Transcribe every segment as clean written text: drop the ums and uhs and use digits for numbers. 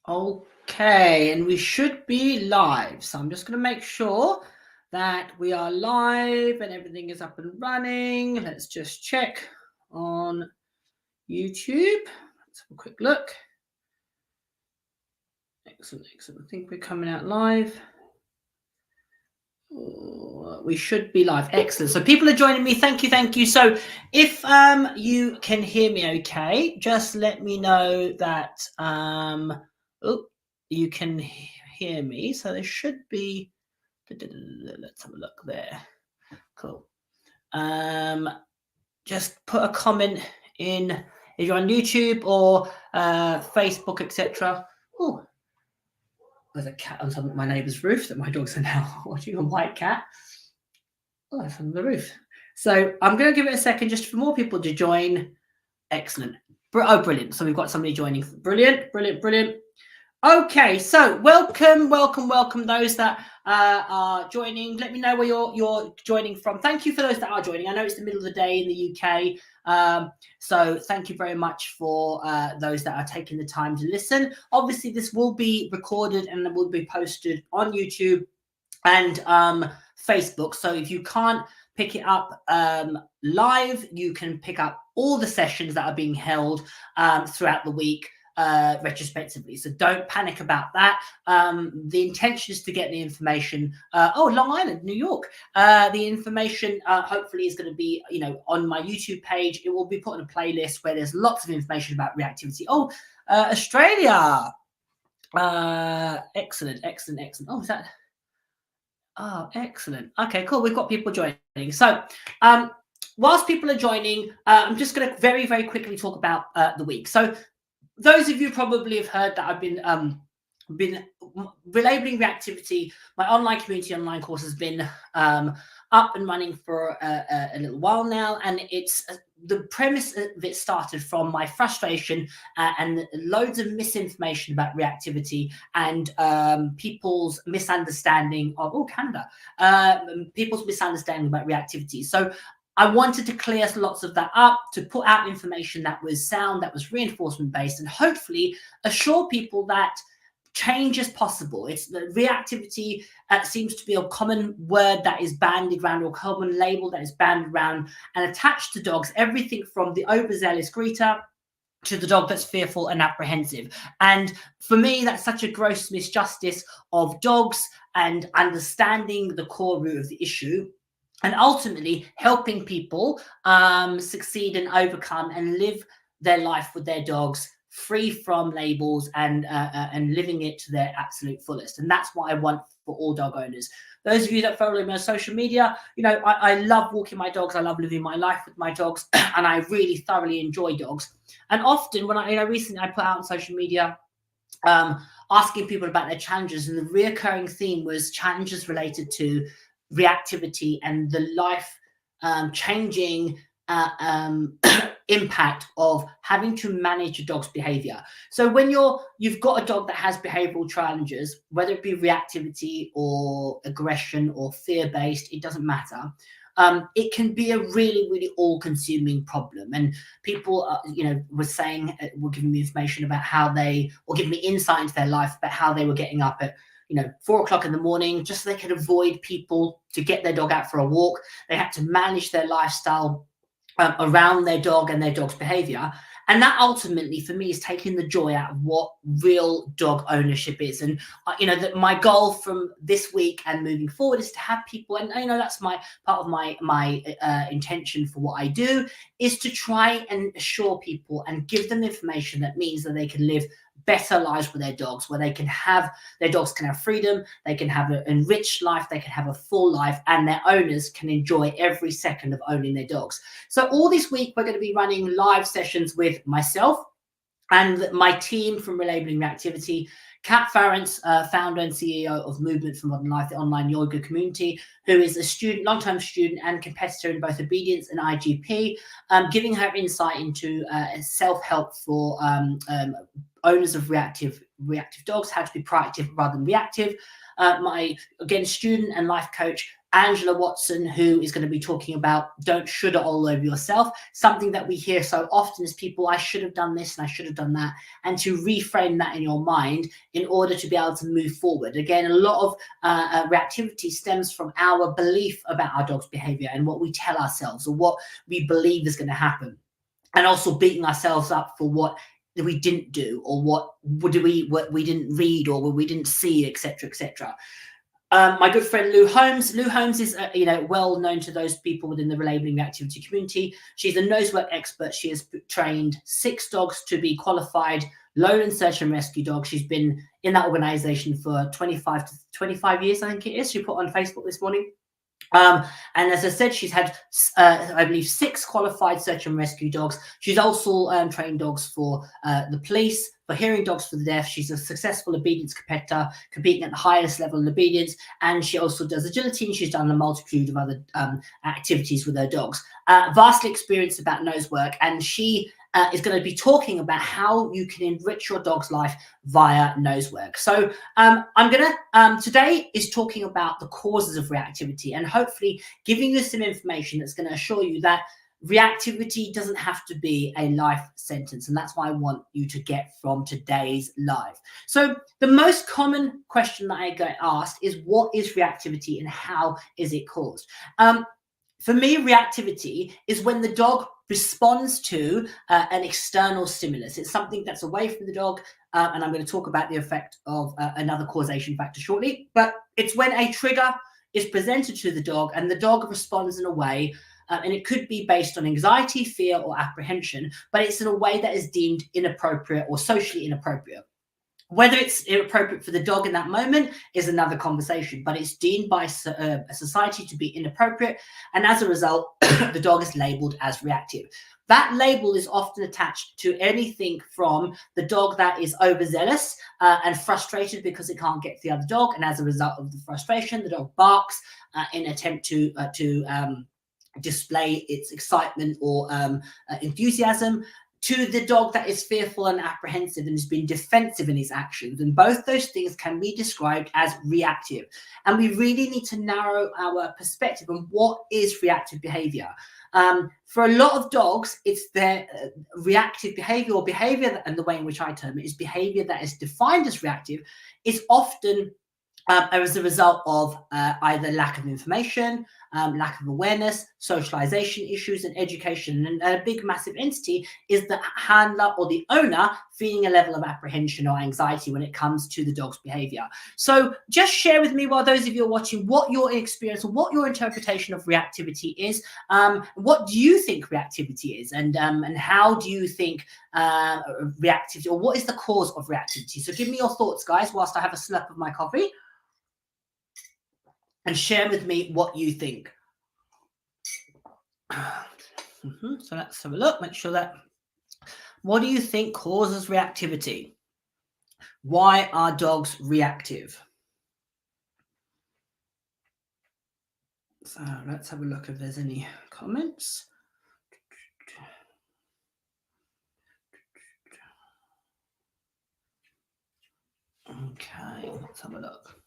Okay, and we should be live. So I'm just going to make sure that we are live and everything is up and running. Let's just check on YouTube. Let's have a quick look. Excellent. I think we're coming out live. We should be live. Excellent. So people are joining me. Thank you. So if you can hear me okay, just let me know that you can hear me. So there should be, let's have a look there. Cool. Just put a comment in if you're on YouTube or Facebook, etc. Oh, there's a cat on top of my neighbour's roof that my dogs are now watching. A white cat. Oh, it's on the roof. So I'm going to give it a second just for more people to join. Excellent. Oh, brilliant. So we've got somebody joining. Brilliant. Okay, so welcome those that are joining. Let me know where you're joining from. Thank you for those that are joining. I know it's the middle of the day in the UK, so thank you very much for those that are taking the time to listen. Obviously, this will be recorded and it will be posted on YouTube and Facebook. So if you can't pick it up live, you can pick up all the sessions that are being held throughout the week retrospectively. So don't panic about that. The intention is to get the information. Long Island, New York. The information hopefully is going to be, on my YouTube page. It will be put in a playlist where there's lots of information about reactivity. Australia. Excellent. Oh, is that? Oh, excellent. Okay, cool. We've got people joining. So whilst people are joining, I'm just going to very, very quickly talk about the week. So those of you probably have heard that I've been Relabelling Reactivity. My online community, online course has been up and running for a little while now, and it's the premise of it started from my frustration and loads of misinformation about reactivity and people's misunderstanding of people's misunderstanding about reactivity. So I wanted to clear lots of that up, to put out information that was sound, that was reinforcement based, and hopefully assure people that change is possible. It's the reactivity seems to be a common word that is bandied around, or common label that is bandied around and attached to dogs. Everything from the overzealous greeter to the dog that's fearful and apprehensive. And for me, that's such a gross misjustice of dogs and understanding the core root of the issue, and ultimately helping people succeed and overcome and live their life with their dogs free from labels and living it to their absolute fullest. And that's what I want for all dog owners. Those of you that follow me on social media, I love walking my dogs. I love living my life with my dogs, and I really thoroughly enjoy dogs. And often when recently I put out on social media asking people about their challenges, and the reoccurring theme was challenges related to reactivity and the life changing impact of having to manage a dog's behavior. So when you've got a dog that has behavioral challenges, whether it be reactivity or aggression or fear-based, it doesn't matter. It can be a really, really all-consuming problem. And people, were saying, were giving me information about or giving me insight into their life about how they were getting up at 4 o'clock in the morning, just so they could avoid people to get their dog out for a walk. They had to manage their lifestyle around their dog and their dog's behavior. And that ultimately, for me, is taking the joy out of what real dog ownership is. And, that my goal from this week and moving forward is to have people, and, that's my part of my intention for what I do, is to try and assure people and give them information that means that they can live better lives with their dogs, where their dogs can have freedom, they can have an enriched life, they can have a full life, and their owners can enjoy every second of owning their dogs. So all this week, we're going to be running live sessions with myself and my team from Relabelling Reactivity. Kat Farrance, founder and CEO of Movement for Modern Life, the online yoga community, who is a long-term student and competitor in both obedience and IGP, giving her insight into self-help for owners of reactive dogs, how to be proactive rather than reactive. My, again, student and life coach, Angela Watson, who is going to be talking about don't should it all over yourself. Something that we hear so often is people, I should have done this and I should have done that. And to reframe that in your mind in order to be able to move forward. Again, a lot of reactivity stems from our belief about our dog's behavior and what we tell ourselves or what we believe is going to happen. And also beating ourselves up for what we didn't do or what we didn't read or what we didn't see, etc., etc. My good friend Lou Holmes. Lou Holmes is, well known to those people within the Relabelling Reactivity community. She's a nosework expert. She has trained 6 dogs to be qualified lowland search and rescue dogs. She's been in that organization for 25 years, I think it is. She put on Facebook this morning. And as I said, she's had, I believe, 6 qualified search and rescue dogs. She's also trained dogs for the police, for hearing dogs for the deaf. She's a successful obedience competitor, competing at the highest level of obedience. And she also does agility, and she's done a multitude of other activities with her dogs. Vastly experienced about nose work, and she is going to be talking about how you can enrich your dog's life via nose work. So I'm going to, today is talking about the causes of reactivity and hopefully giving you some information that's going to assure you that reactivity doesn't have to be a life sentence. And that's what I want you to get from today's live. So the most common question that I get asked is, what is reactivity and how is it caused? For me, reactivity is when the dog responds to an external stimulus. It's something that's away from the dog, and I'm going to talk about the effect of another causation factor shortly. But it's when a trigger is presented to the dog and the dog responds in a way, and it could be based on anxiety, fear, or apprehension, but it's in a way that is deemed inappropriate or socially inappropriate. Whether it's inappropriate for the dog in that moment is another conversation, but it's deemed by a society to be inappropriate, and as a result, the dog is labeled as reactive. That label is often attached to anything from the dog that is overzealous and frustrated because it can't get to the other dog, and as a result of the frustration, the dog barks in an attempt to display its excitement or enthusiasm, to the dog that is fearful and apprehensive and has been defensive in his actions. And both those things can be described as reactive. And we really need to narrow our perspective on what is reactive behavior. For a lot of dogs, it's their reactive behavior or behavior, and the way in which I term it is behavior that is defined as reactive, is often as a result of either lack of information, lack of awareness, socialization issues, and education. And a big, massive entity is the handler or the owner feeling a level of apprehension or anxiety when it comes to the dog's behavior. So just share with me, while those of you are watching, what your experience or what your interpretation of reactivity is. What do you think reactivity is? And how do you think reactivity, or what is the cause of reactivity? So give me your thoughts, guys, whilst I have a slurp of my coffee. And share with me what you think. So let's have a look, make sure that, what do you think causes reactivity? Why are dogs reactive? So let's have a look if there's any comments. Okay, let's have a look.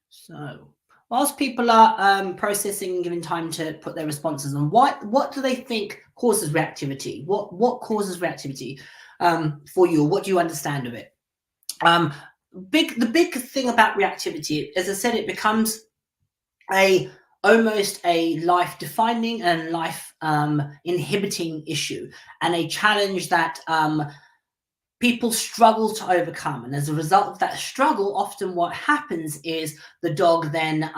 So whilst people are processing and giving time to put their responses on, what do they think causes reactivity? What causes reactivity for you? Or what do you understand of it? The big thing about reactivity, as I said, it becomes almost a life-defining and life-inhibiting issue, and a challenge that people struggle to overcome. And as a result of that struggle, often what happens is the dog then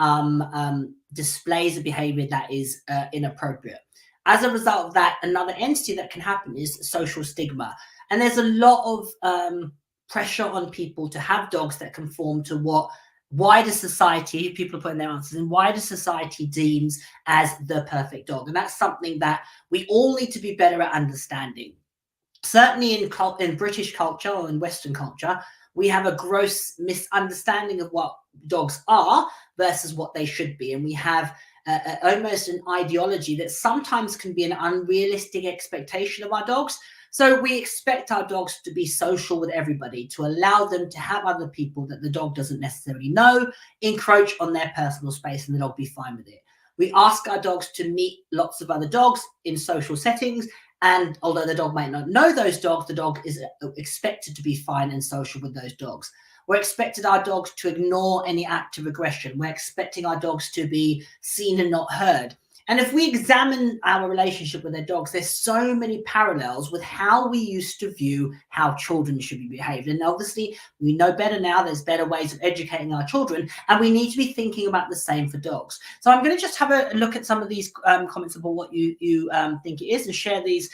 displays a behavior that is inappropriate. As a result of that, another entity that can happen is social stigma. And there's a lot of pressure on people to have dogs that conform to what wider society, people are putting their answers in, wider society deems as the perfect dog. And that's something that we all need to be better at understanding. Certainly in British culture or in Western culture, we have a gross misunderstanding of what dogs are versus what they should be. And we have almost an ideology that sometimes can be an unrealistic expectation of our dogs. So we expect our dogs to be social with everybody, to allow them to have other people that the dog doesn't necessarily know encroach on their personal space, and the dog be fine with it. We ask our dogs to meet lots of other dogs in social settings, and although the dog might not know those dogs, the dog is expected to be fine and social with those dogs. We're expecting our dogs to ignore any act of aggression. We're expecting our dogs to be seen and not heard. And if we examine our relationship with their dogs, there's so many parallels with how we used to view how children should be behaved. And obviously, we know better now. There's better ways of educating our children, and we need to be thinking about the same for dogs. So I'm going to just have a look at some of these comments about what you think it is, and share these.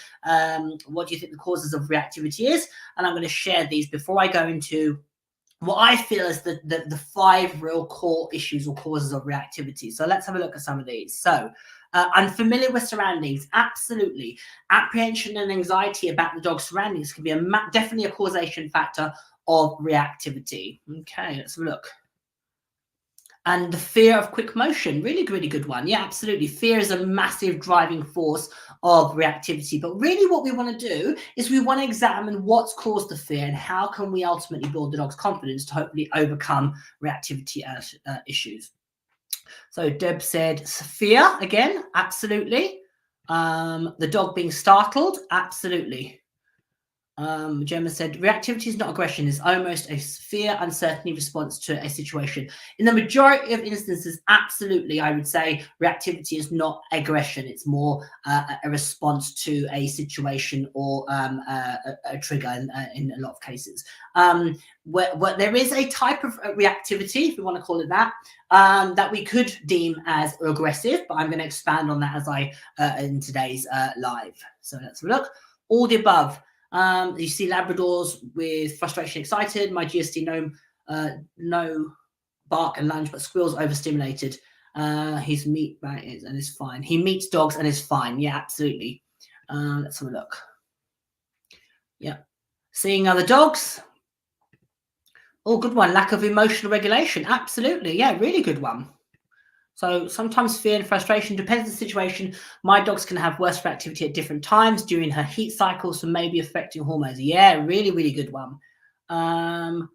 What do you think the causes of reactivity is? And I'm going to share these before I go into what I feel is the 5 real core issues or causes of reactivity. So let's have a look at some of these. So unfamiliar with surroundings, absolutely. Apprehension and anxiety about the dog's surroundings can be definitely a causation factor of reactivity. Okay, let's have a look. And the fear of quick motion, really, really good one. Yeah, absolutely. Fear is a massive driving force of reactivity. But really what we want to do is we want to examine what's caused the fear and how can we ultimately build the dog's confidence to hopefully overcome reactivity issues. So Deb said fear again, absolutely. The dog being startled, absolutely. Gemma said reactivity is not aggression, it's almost a fear uncertainty response to a situation. In the majority of instances, absolutely, I would say reactivity is not aggression, it's more a response to a situation or a trigger in a lot of cases. Where there is a type of reactivity, if we want to call it that, that we could deem as aggressive, but I'm going to expand on that as I in today's live. So let's have a look. All the above. You see Labradors with frustration, excited. My GST no bark and lunge, but squirrels overstimulated. His meat bag is and is fine. He meets dogs and is fine. Yeah, absolutely. Let's have a look. Yeah, seeing other dogs. Oh, good one. Lack of emotional regulation. Absolutely. Yeah, really good one. So sometimes fear and frustration depends on the situation. My dogs can have worse reactivity at different times during her heat cycle, so maybe affecting hormones. Yeah, really, really good one. And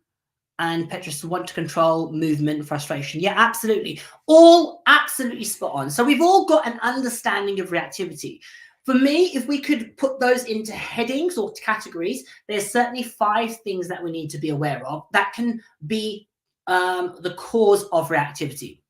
Petrus want to control movement and frustration. Yeah, absolutely. All absolutely spot on. So we've all got an understanding of reactivity. For me, if we could put those into headings or categories, there's certainly 5 things that we need to be aware of that can be the cause of reactivity.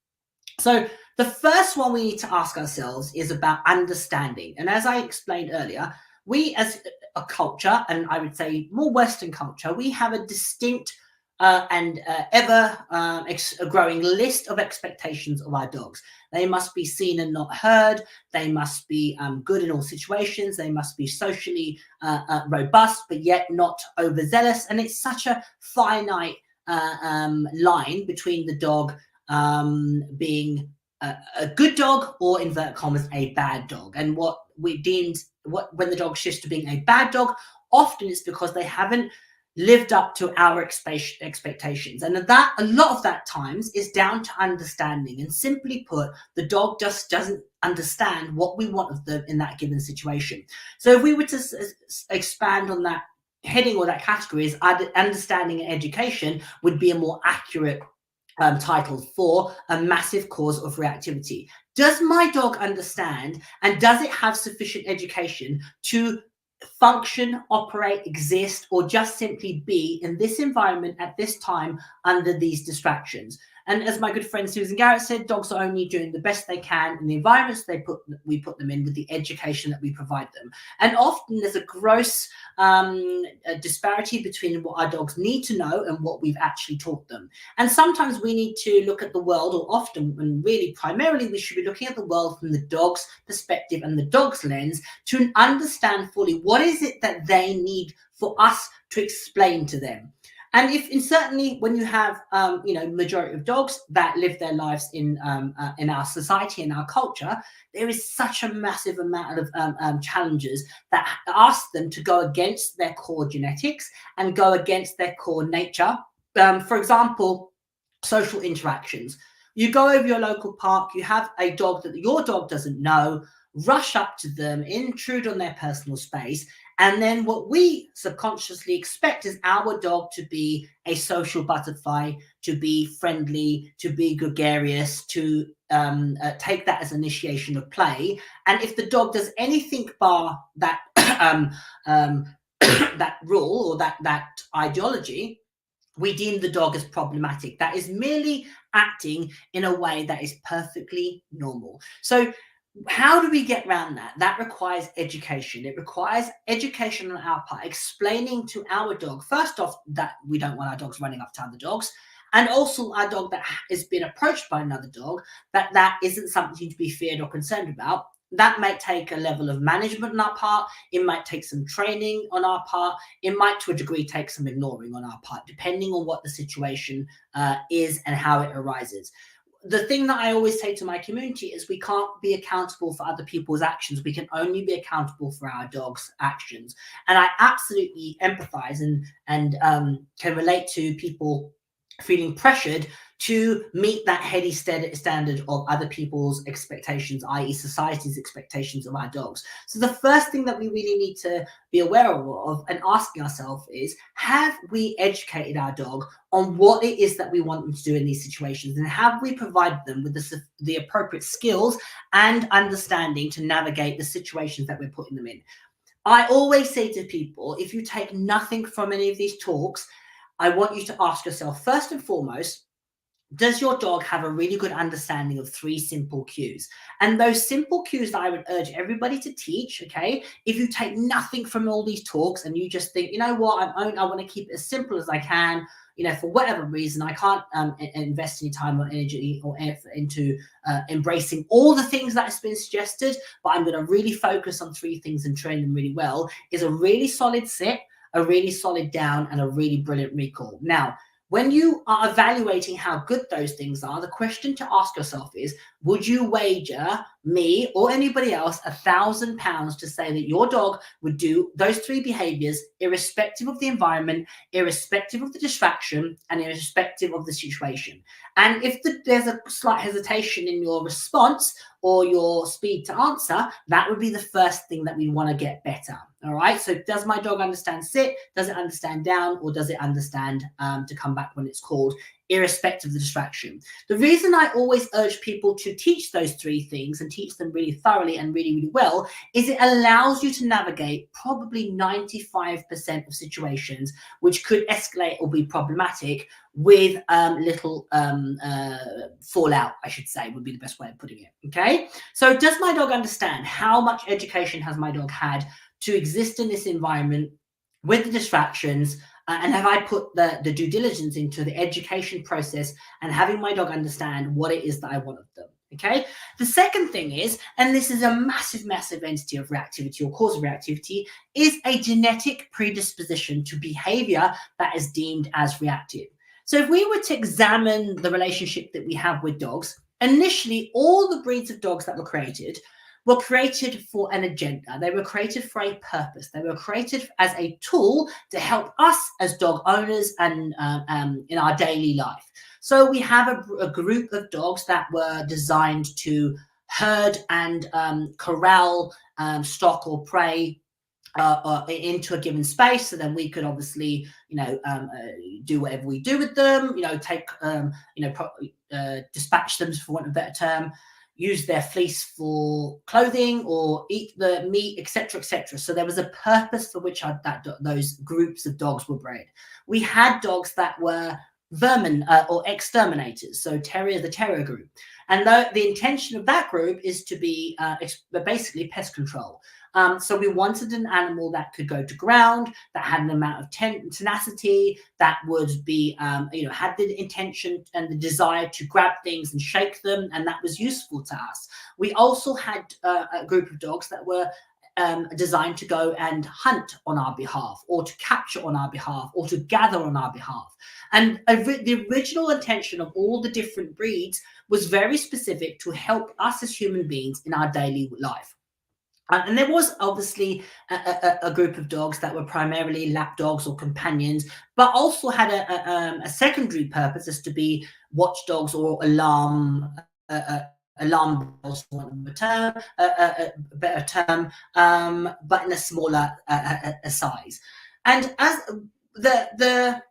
So the first one we need to ask ourselves is about understanding. And as I explained earlier, we as a culture, and I would say more Western culture, we have a distinct and ever growing list of expectations of our dogs. They must be seen and not heard. They must be good in all situations. They must be socially robust, but yet not overzealous. And it's such a finite line between the dog being a good dog or, invert commas, a bad dog. And what we deemed when the dog shifts to being a bad dog, often it's because they haven't lived up to our expectations. And that a lot of that times is down to understanding. And simply put, the dog just doesn't understand what we want of them in that given situation. So if we were to expand on that heading or that category, is understanding and education would be a more accurate title for a massive cause of reactivity. Does my dog understand, and does it have sufficient education to function, operate, exist, or just simply be in this environment at this time under these distractions? And as my good friend Susan Garrett said, dogs are only doing the best they can in the environments we put them in with the education that we provide them. And often there's a gross disparity between what our dogs need to know and what we've actually taught them. And sometimes we need to look at the world, or often, and really primarily, we should be looking at the world from the dog's perspective and the dog's lens to understand fully what is it that they need for us to explain to them. And certainly when you have, majority of dogs that live their lives in our society, in our culture, there is such a massive amount of challenges that ask them to go against their core genetics and go against their core nature. For example, social interactions. You go over your local park, you have a dog that your dog doesn't know, rush up to them, intrude on their personal space, And then what we subconsciously expect is our dog to be a social butterfly, to be friendly, to be gregarious, to take that as initiation of play. And if the dog does anything bar that that rule or that ideology, we deem the dog as problematic. That is merely acting in a way that is perfectly normal. So how do we get around that? That requires education. It requires education on our part, explaining to our dog, first off, that we don't want our dogs running up to other dogs, and also our dog that has been approached by another dog, that isn't something to be feared or concerned about. That might take a level of management on our part. It might take some training on our part. It might, to a degree, take some ignoring on our part, depending on what the situation is and how it arises. The thing that I always say to my community is we can't be accountable for other people's actions. We can only be accountable for our dog's actions. And I absolutely empathize and can relate to people feeling pressured to meet that heady standard of other people's expectations, i.e. society's expectations of our dogs. So the first thing that we really need to be aware of and asking ourselves is, have we educated our dog on what it is that we want them to do in these situations? And have we provided them with the appropriate skills and understanding to navigate the situations that we're putting them in? I always say to people, if you take nothing from any of these talks, I want you to ask yourself, first and foremost, does your dog have a really good understanding of 3 simple cues? And those simple cues that I would urge everybody to teach, okay, if you take nothing from all these talks and you just think, you know what, I want to keep it as simple as I can, for whatever reason, I can't invest any time or energy or effort into embracing all the things that has been suggested, but I'm going to really focus on 3 things and train them really well, is a really solid sit, a really solid down, and a really brilliant recall. Now, when you are evaluating how good those things are, the question to ask yourself is, would you wager me or anybody else £1,000 to say that your dog would do those 3 behaviors irrespective of the environment, irrespective of the distraction, and irrespective of the situation? And if there's a slight hesitation in your response or your speed to answer, that would be the first thing that we want to get better. All right. So does my dog understand sit? Does it understand down? Or does it understand to come back when it's called, irrespective of the distraction? The reason I always urge people to teach those 3 things and teach them really thoroughly and really, really well is it allows you to navigate probably 95% of situations which could escalate or be problematic with little fallout, I should say, would be the best way of putting it. Okay. So does my dog understand? How much education has my dog had to exist in this environment with the distractions? And have I put the due diligence into the education process and having my dog understand what it is that I want of them? Okay. The second thing is, and this is a massive, massive entity of reactivity or cause of reactivity, is a genetic predisposition to behavior that is deemed as reactive. So if we were to examine the relationship that we have with dogs, initially all the breeds of dogs that were created for an agenda. They were created for a purpose. They were created as a tool to help us as dog owners and in our daily life. So we have a group of dogs that were designed to herd and corral stock or prey into a given space, so then we could obviously, do whatever we do with them, take, dispatch them, for want of a better term, use their fleece for clothing or eat the meat, etc., etc. So there was a purpose for which those groups of dogs were bred. We had dogs that were vermin or exterminators, so the terrier group. And the intention of that group is to be basically pest control. So we wanted an animal that could go to ground, that had an amount of tenacity, that would be, had the intention and the desire to grab things and shake them, and that was useful to us. We also had a group of dogs that were designed to go and hunt on our behalf, or to capture on our behalf, or to gather on our behalf. And the original intention of all the different breeds was very specific to help us as human beings in our daily life. And there was obviously a group of dogs that were primarily lap dogs or companions, but also had a secondary purpose as to be watchdogs or alarm alarm bells, for want of a term, a better term, but in a smaller a size. And as the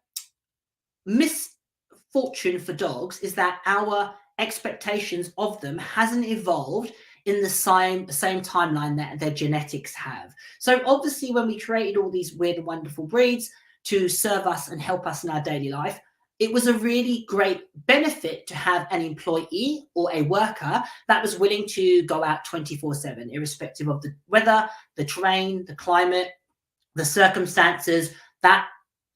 misfortune for dogs is that our expectations of them hasn't evolved in the same timeline that their genetics have. So obviously, when we created all these weird and wonderful breeds to serve us and help us in our daily life, it was a really great benefit to have an employee or a worker that was willing to go out 24/7, irrespective of the weather, the terrain, the climate, the circumstances. That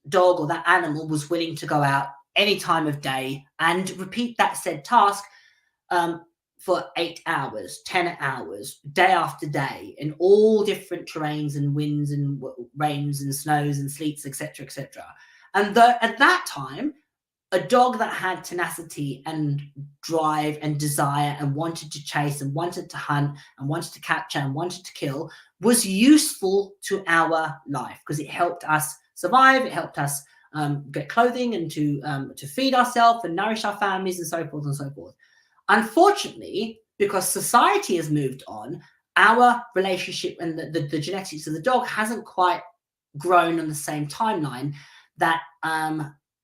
dog or that animal was willing to go out any time of day and repeat that said task for 8 hours, 10 hours, day after day, in all different terrains and winds and rains and snows and sleets, etc., etc. And at that time, a dog that had tenacity and drive and desire and wanted to chase and wanted to hunt and wanted to capture and wanted to kill was useful to our life because it helped us survive. It helped us get clothing and to feed ourselves and nourish our families and so forth and so forth. Unfortunately, because society has moved on, our relationship and the genetics of the dog hasn't quite grown on the same timeline that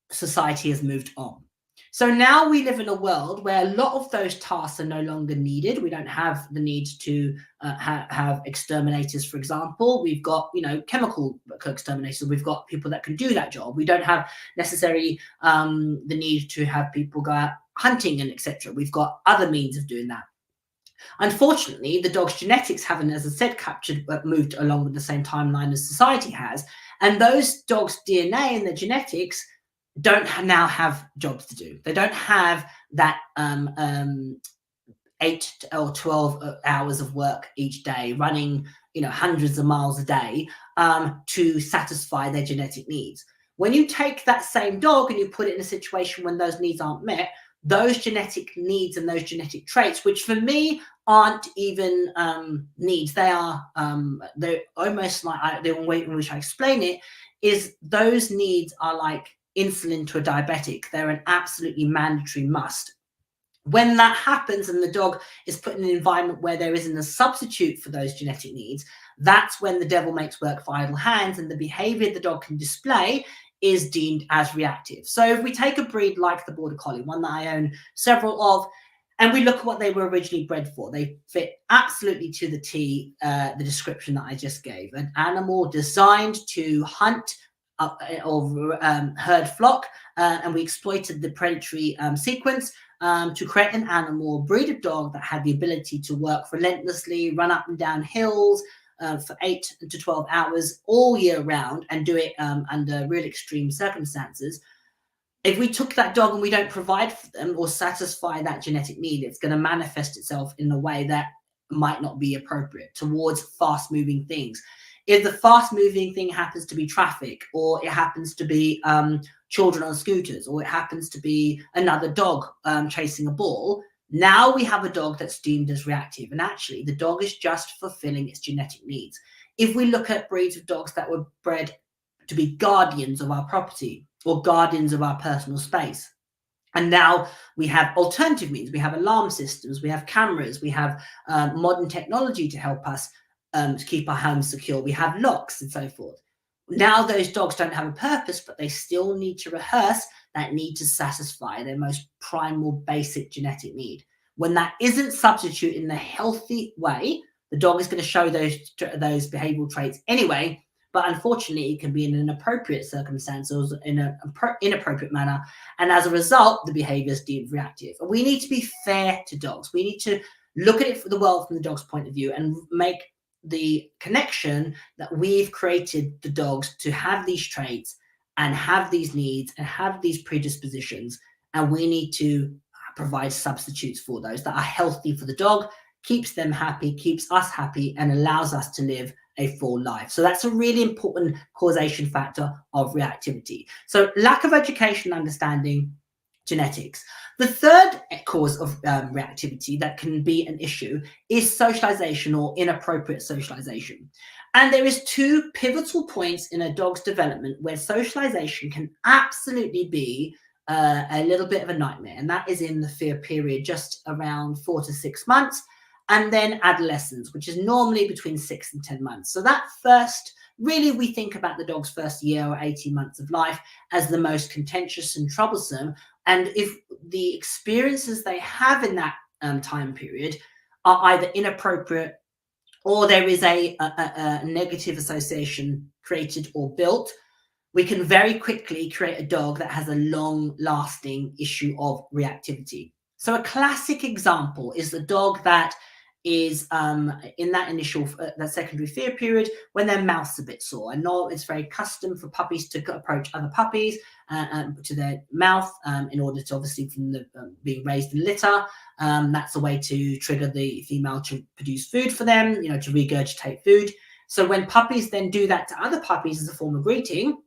society has moved on. So now we live in a world where a lot of those tasks are no longer needed. We don't have the need to have exterminators, for example. We've got, chemical exterminators. We've got people that can do that job. We don't have necessarily the need to have people go out hunting and etc. We've got other means of doing that. Unfortunately, the dog's genetics haven't, as I said, moved along with the same timeline as society has. And those dogs' DNA and their genetics don't now have jobs to do. They don't have that 8 or 12 hours of work each day, running hundreds of miles a day to satisfy their genetic needs. When you take that same dog and you put it in a situation when those needs aren't met, those genetic needs and those genetic traits, which for me aren't even needs, they're almost like the way in which I explain it is those needs are like insulin to a diabetic. They're an absolutely mandatory must. When that happens and the dog is put in an environment where there isn't a substitute for those genetic needs, that's when the devil makes work for idle hands and the behavior the dog can display is deemed as reactive. So if we take a breed like the Border Collie, one that I own several of, and we look at what they were originally bred for, they fit absolutely to the T, the description that I just gave. An animal designed to hunt or herd flock, and we exploited the predatory sequence to create an animal, breed of dog that had the ability to work relentlessly, run up and down hills for 8 to 12 hours all year round and do it under real extreme circumstances. If we took that dog and we don't provide for them or satisfy that genetic need, it's going to manifest itself in a way that might not be appropriate towards fast moving things. If the fast moving thing happens to be traffic, or it happens to be children on scooters, or it happens to be another dog chasing a ball, now we have a dog that's deemed as reactive. And actually, the dog is just fulfilling its genetic needs. If we look at breeds of dogs that were bred to be guardians of our property or guardians of our personal space, and now we have alternative means, we have alarm systems, we have cameras, we have modern technology to help us to keep our homes secure. We have locks and so forth. Now those dogs don't have a purpose, but they still need to rehearse that need to satisfy their most primal, basic genetic need. When that isn't substituted in a healthy way, the dog is going to show those behavioral traits anyway. But unfortunately, it can be in an inappropriate circumstance or in an inappropriate manner. And as a result, the behavior is deemed reactive. And we need to be fair to dogs. We need to look at it for the world from the dog's point of view and make the connection that we've created the dogs to have these traits and have these needs and have these predispositions. And we need to provide substitutes for those that are healthy for the dog, keeps them happy, keeps us happy, and allows us to live a full life. So that's a really important causation factor of reactivity. So lack of education, understanding, genetics. The third cause of reactivity that can be an issue is socialization or inappropriate socialization. And there is two pivotal points in a dog's development where socialization can absolutely be a little bit of a nightmare, and that is in the fear period, just around 4 to 6 months, and then adolescence, which is normally between 6 and 10 months. So that first, really, we think about the dog's first year or 18 months of life as the most contentious and troublesome. And if the experiences they have in that time period are either inappropriate, or there is a negative association created or built, we can very quickly create a dog that has a long-lasting issue of reactivity. So a classic example is the dog that is in that initial, that secondary fear period, when their mouth's a bit sore. I know it's very custom for puppies to approach other puppies to their mouth in order to, obviously, from the being raised in litter, that's a way to trigger the female to produce food for them, to regurgitate food. So when puppies then do that to other puppies as a form of greeting,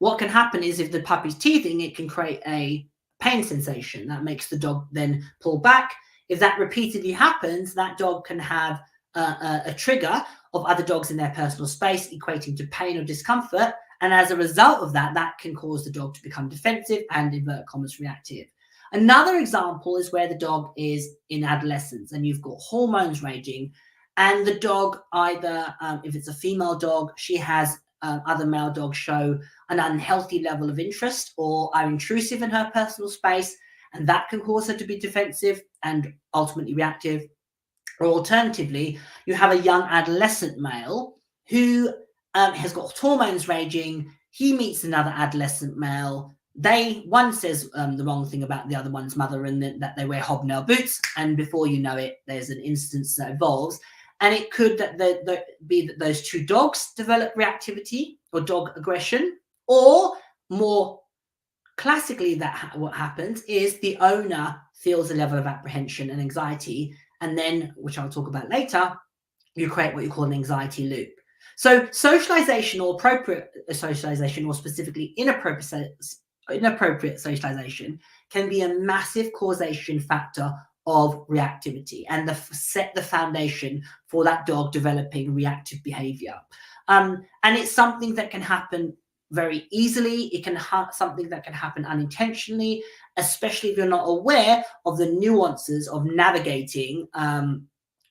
what can happen is, if the puppy's teething, it can create a pain sensation that makes the dog then pull back. If that repeatedly happens, that dog can have a trigger of other dogs in their personal space, equating to pain or discomfort. And as a result of that, that can cause the dog to become defensive and, inverted commas, reactive. Another example is where the dog is in adolescence and you've got hormones raging, and the dog either, if it's a female dog, she has other male dogs show an unhealthy level of interest or are intrusive in her personal space, and that can cause her to be defensive and ultimately reactive. Or alternatively, you have a young adolescent male who has got hormones raging. He meets another adolescent male. One says the wrong thing about the other one's mother, and that they wear hobnail boots, and before you know it, there's an instance that evolves. And it could be that those two dogs develop reactivity or dog aggression, or more classically, what happens is the owner feels a level of apprehension and anxiety, and then, which I'll talk about later, you create what you call an anxiety loop. So socialization, or appropriate socialization, or specifically inappropriate socialization, can be a massive causation factor of reactivity and set the foundation for that dog developing reactive behavior. And it's something that can happen very easily. It can something that can happen unintentionally, especially if you're not aware of the nuances of navigating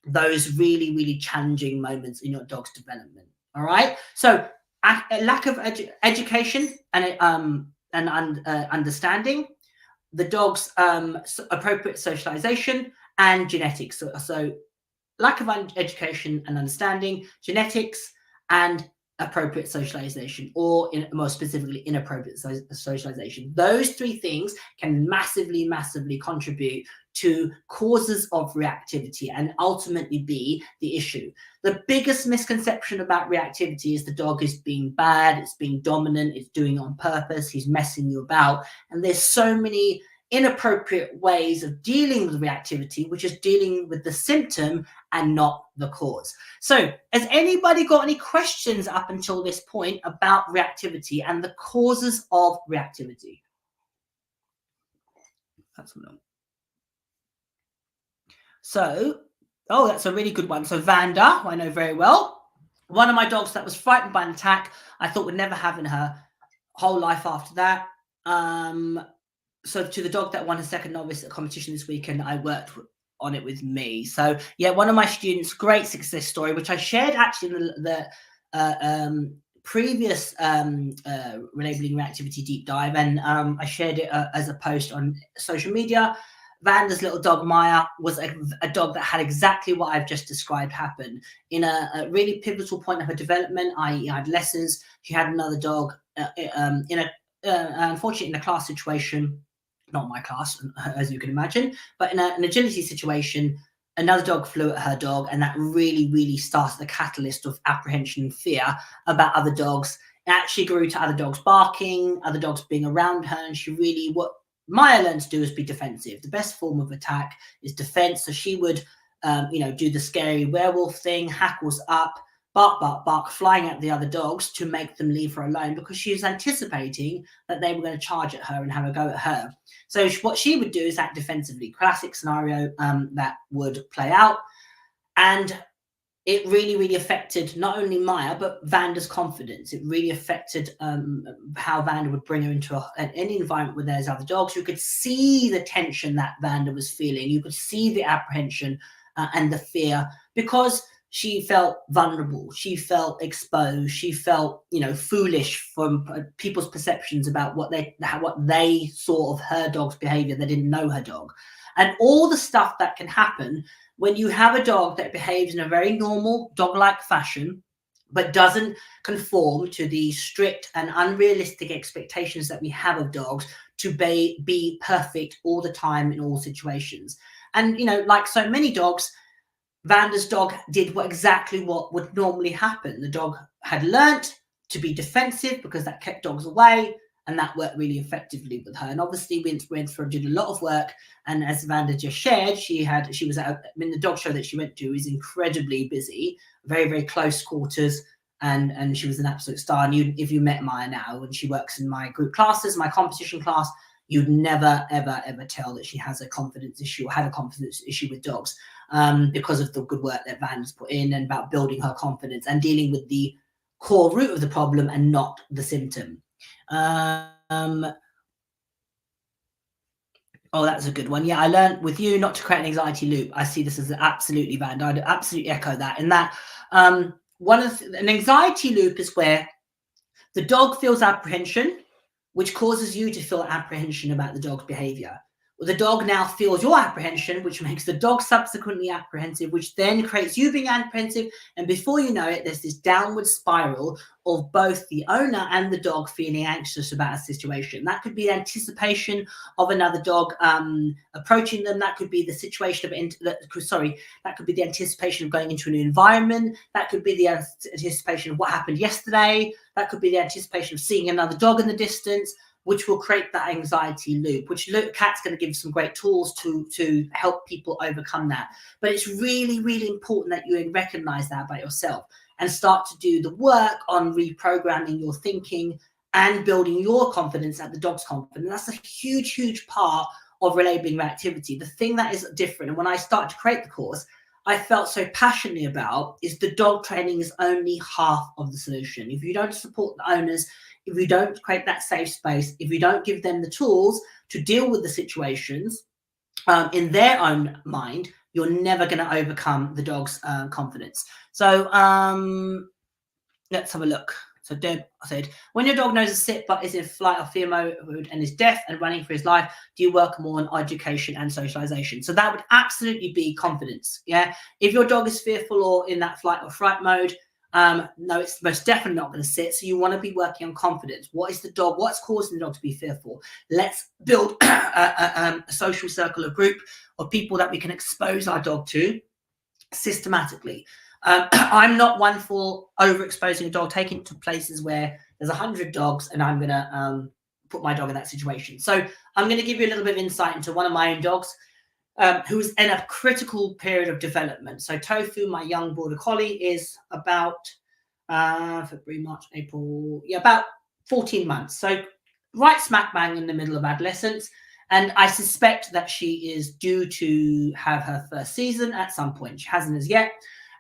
those really, really challenging moments in your dog's development. All right. So a lack of education and understanding, the dog's appropriate socialization, and genetics. So lack of education and understanding, genetics, and appropriate socialization, or more specifically, inappropriate socialization. Those three things can massively, massively contribute to causes of reactivity and ultimately be the issue. The biggest misconception about reactivity is the dog is being bad, it's being dominant, it's doing it on purpose, he's messing you about. And there's so many inappropriate ways of dealing with reactivity, which is dealing with the symptom and not the cause. So has anybody got any questions up until this point about reactivity and the causes of reactivity? So, that's a really good one. So Vanda, who I know very well, one of my dogs that was frightened by an attack, I thought would never have in her whole life after that. So to the dog that won her second novice at competition this weekend, I worked on it with me. So yeah, one of my students, great success story, which I shared actually in the previous Relabelling Reactivity deep dive, and I shared it as a post on social media. Vanda's little dog Maya was a dog that had exactly what I've just described happen in a really pivotal point of her development, i.e. adolescence. She had another dog unfortunately in a class situation, not my class, as you can imagine, but in an agility situation, another dog flew at her dog, and that really, really started the catalyst of apprehension and fear about other dogs. It actually grew to other dogs barking, other dogs being around her, and what Maya learned to do is be defensive. The best form of attack is defense. So she would, do the scary werewolf thing, hackles up, bark, bark, bark, flying at the other dogs to make them leave her alone, because she was anticipating that they were going to charge at her and have a go at her. So what she would do is act defensively. Classic scenario that would play out. And it really, really affected not only Maya, but Vanda's confidence. It really affected how Vanda would bring her into any environment where there's other dogs. You could see the tension that Vanda was feeling. You could see the apprehension and the fear, because she felt vulnerable. She felt exposed. She felt, foolish from people's perceptions about what they saw of her dog's behavior. They didn't know her dog. And all the stuff that can happen when you have a dog that behaves in a very normal dog-like fashion, but doesn't conform to the strict and unrealistic expectations that we have of dogs to be perfect all the time in all situations. And, like so many dogs, Vanda's dog did exactly what would normally happen. The dog had learnt to be defensive because that kept dogs away, and that worked really effectively with her. And obviously, we did a lot of work. And as Vanda just shared, the dog show that she went to is incredibly busy, very, very close quarters. And she was an absolute star. And if you met Maya now, when she works in my group classes, my competition class, you'd never, ever, ever tell that she has a confidence issue or had a confidence issue with dogs, because of the good work that Vanda's put in and about building her confidence and dealing with the core root of the problem and not the symptom. Oh, that's a good one. Yeah, I learned with you not to create an anxiety loop. I see this as absolutely Vanda. I'd absolutely echo that. In that, an anxiety loop is where the dog feels apprehension, which causes you to feel apprehension about the dog's behavior. Well, the dog now feels your apprehension, which makes the dog subsequently apprehensive, which then creates you being apprehensive. And before you know it, there's this downward spiral of both the owner and the dog feeling anxious about a situation. That could be anticipation of another dog approaching them. That could be the situation that could be the anticipation of going into a new environment. That could be the anticipation of what happened yesterday. That could be the anticipation of seeing another dog in the distance, which will create that anxiety loop, which Kat's going to give some great tools to help people overcome that. But it's really, really important that you recognize that about yourself and start to do the work on reprogramming your thinking and building your confidence at the dog's confidence. That's a huge, huge part of Relabelling Reactivity. The thing that is different, and when I started to create the course, I felt so passionately about, is the dog training is only half of the solution. If you don't support the owners, if you don't create that safe space, if you don't give them the tools to deal with the situations in their own mind, you're never going to overcome the dog's confidence. So let's have a look. So Deb said, when your dog knows a sit but is in flight or fear mode and is deaf and running for his life, do you work more on education and socialization? So that would absolutely be confidence. Yeah. If your dog is fearful or in that flight or fright mode, no, it's most definitely not going to sit. So you want to be working on confidence. What is the dog? What's causing the dog to be fearful? Let's build a social circle, a group of people that we can expose our dog to systematically. I'm not one for overexposing a dog, taking it to places where there's 100 dogs and I'm going to put my dog in that situation. So I'm going to give you a little bit of insight into one of my own dogs who's in a critical period of development. So Tofu, my young border collie, is about February, March, April, about 14 months. So right smack bang in the middle of adolescence. And I suspect that she is due to have her first season at some point. She hasn't as yet.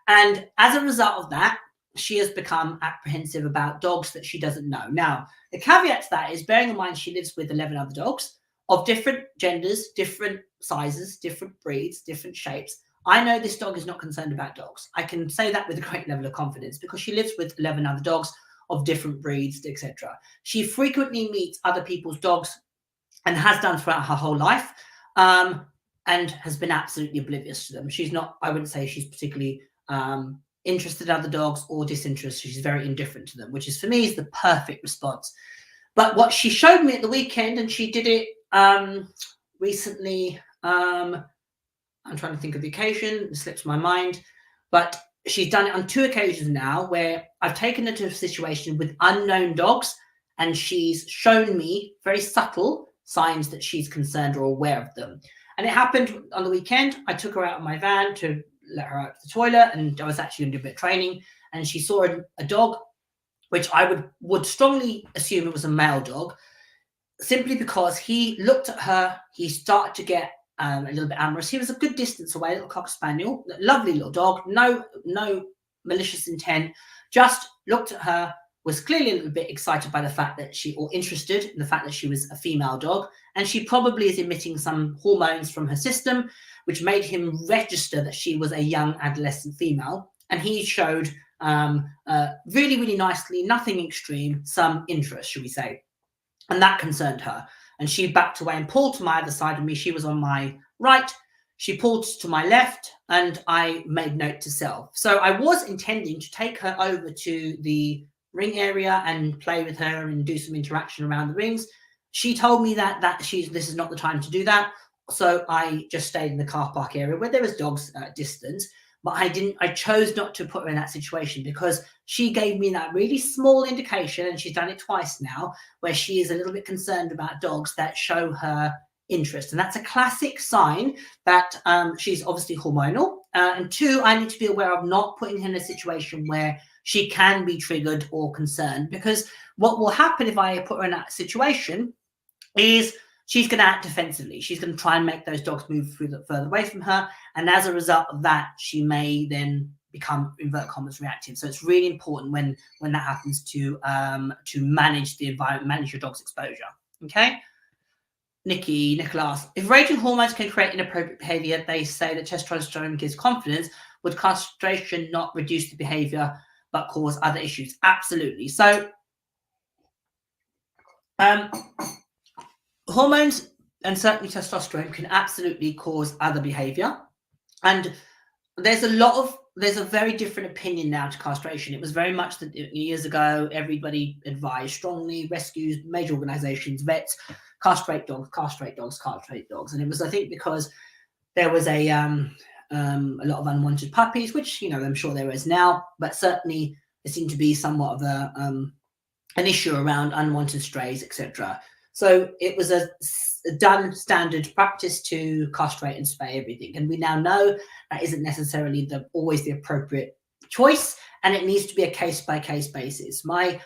And as a result of that, she has become apprehensive about dogs that she doesn't know. Now, the caveat to that is, bearing in mind she lives with 11 other dogs of different genders, different sizes, different breeds, different shapes. I know this dog is not concerned about dogs. I can say that with a great level of confidence because she lives with 11 other dogs of different breeds, etc. She frequently meets other people's dogs and has done throughout her whole life, and has been absolutely oblivious to them. She's not, I wouldn't say she's particularly interested in other dogs or disinterested. She's very indifferent to them, which is, for me, is the perfect response. But what she showed me at the weekend, and she did it recently, I'm trying to think of the occasion, it slips my mind, but she's done it on 2 occasions now where I've taken her to a situation with unknown dogs and she's shown me very subtle signs that she's concerned or aware of them. And it happened on the weekend. I took her out of my van to let her out to the toilet, and I was actually going to do a bit of training, and she saw a dog, which I would strongly assume it was a male dog, simply because he looked at her, he started to get a little bit amorous. He was a good distance away, little cocker spaniel, lovely little dog, no malicious intent, just looked at her, was clearly a little bit excited by the fact that or interested in the fact that she was a female dog, and she probably is emitting some hormones from her system, which made him register that she was a young adolescent female. And he showed really, really nicely, nothing extreme, some interest, should we say. And that concerned her. And she backed away and pulled to my other side of me. She was on my right. She pulled to my left, and I made note to self. So I was intending to take her over to the ring area and play with her and do some interaction around the rings. She told me that this is not the time to do that. So I just stayed in the car park area where there was dogs at distance. But I chose not to put her in that situation because she gave me that really small indication, and she's done it twice now, where she is a little bit concerned about dogs that show her interest. And that's a classic sign that she's obviously hormonal. And two, I need to be aware of not putting her in a situation where she can be triggered or concerned, because what will happen if I put her in that situation is she's going to act defensively. She's going to try and make those dogs move further away from her. And as a result of that, she may then become, inverted commas, reactive. So it's really important when that happens to manage the environment, manage your dog's exposure. Okay. Nicholas, if raging hormones can create inappropriate behavior, they say that testosterone gives confidence. Would castration not reduce the behavior but cause other issues? Absolutely. So hormones, and certainly testosterone, can absolutely cause other behavior. And there's a very different opinion now to castration. It was very much that years ago, everybody advised strongly, rescues, major organizations, vets, castrate dogs, castrate dogs, castrate dogs. And it was, I think, because there was a lot of unwanted puppies, which, I'm sure there is now, but certainly there seemed to be somewhat of an issue around unwanted strays, etc. So it was a done standard practice to castrate and spay everything. And we now know that isn't necessarily always the appropriate choice, and it needs to be a case-by-case basis. My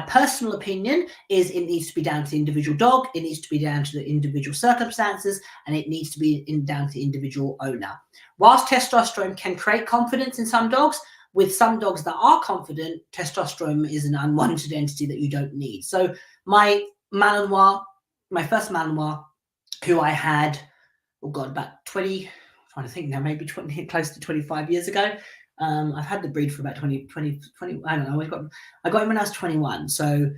personal opinion is it needs to be down to the individual dog, it needs to be down to the individual circumstances, and it needs to be down to the individual owner. Whilst testosterone can create confidence in some dogs, with some dogs that are confident, testosterone is an unwanted entity that you don't need. So my Malinois, my first Malinois, who I had, about 20, I'm trying to think now, maybe 20, close to 25 years ago. I've had the breed for about 20, I don't know. I got him when I was 21. So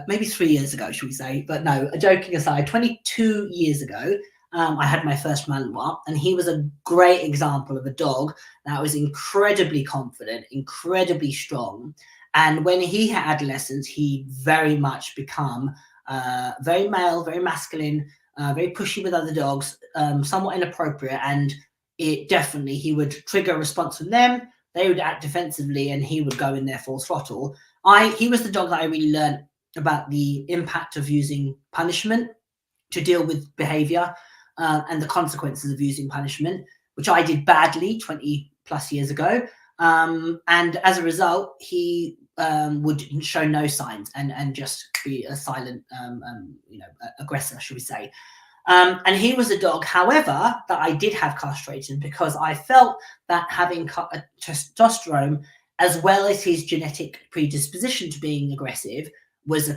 maybe 3 years ago, should we say? But no, joking aside, 22 years ago, I had my first Malinois, and he was a great example of a dog that was incredibly confident, incredibly strong. And when he had adolescence, he very much become very male, very masculine, very pushy with other dogs, somewhat inappropriate. And he would trigger a response from them. They would act defensively, and he would go in there full throttle. He was the dog that I really learned about the impact of using punishment to deal with behavior. And the consequences of using punishment, which I did badly 20 plus years ago. And as a result, he would show no signs and just be a silent, aggressor, should we say. And he was a dog, however, that I did have castrated because I felt that having testosterone, as well as his genetic predisposition to being aggressive, was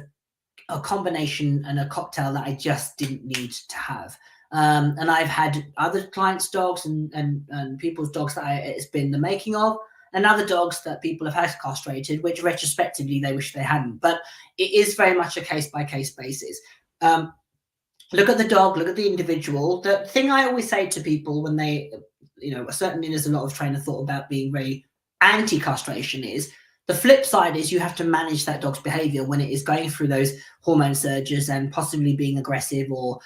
a combination and a cocktail that I just didn't need to have. And I've had other clients' dogs and people's dogs that it's been the making of, and other dogs that people have had castrated, which retrospectively they wish they hadn't. But it is very much a case-by-case basis. Look at the dog, look at the individual. The thing I always say to people when they, certainly there's a lot of train of thought about being very anti-castration, is the flip side is you have to manage that dog's behavior when it is going through those hormone surges and possibly being aggressive or,